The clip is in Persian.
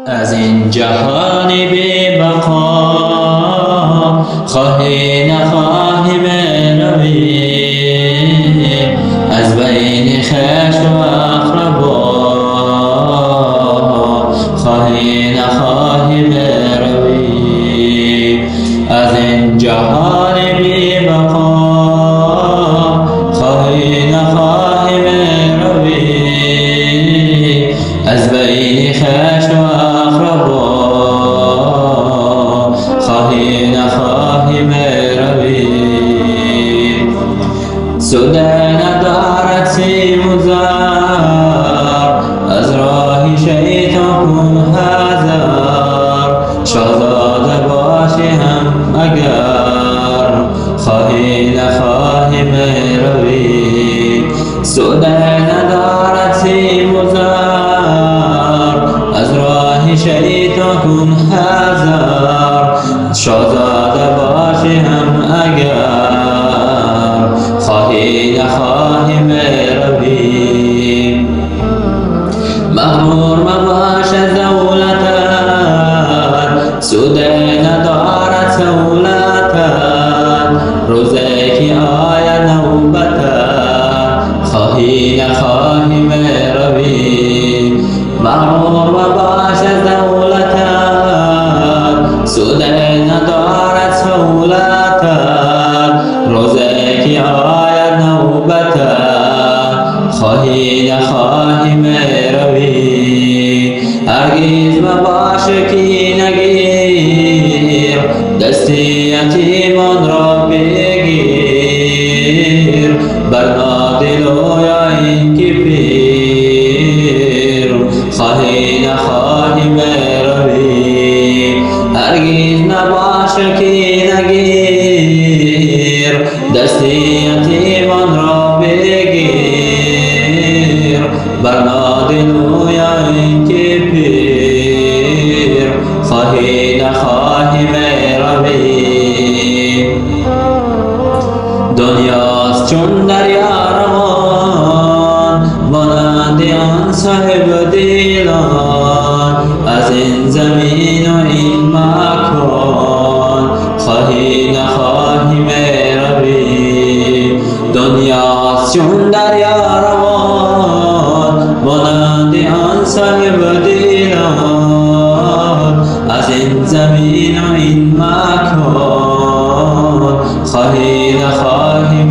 از این جهان بی بقا خواهی نخواهی بروی، از بین خویش و اقربا خواهی نخواهی بروی. از این جهان بی بقا خواهی نخواهی بروی، از بین خویش و اقربا خواهی نخواهی بروی. سوده ندارد سیم و زر، از راه شیطان کن حذر، شاهزاده باشی هم اگر خواهی نخواهی بروی. سوده ندارد سیم و زر، از راه شیطان کن حذر، شاهزاده باشی هم اگر خواهی نخواهی بروی. مغرور مباش دولتت، سوده ندارد سهولتت، روزی که آید نوبتت خواهی نخواهی بروی. مغرور مباش دولتت، سوده ندارد سهولتت، روزی که آید نوبتت خواهی نخواهی بروی. هرگز مباش که نگیر، دستی یتیمان را بگیر، برنادل و یا این که پیر خواهی نخواهی بروی. هرگز نباش که نگیر، دستی یتیمان را بگیر، برنادل و یا این که پیر خواهی نخواهی بروی. دنیاست چون دریا روان، مانند آن صاحب دیلان، از این زمین و این مکان خواهی نخواهی بروی. دنیاست چون دریا روان، مانند آن صاحب دیلان، از این زمین و این مکان خواهی نخواهی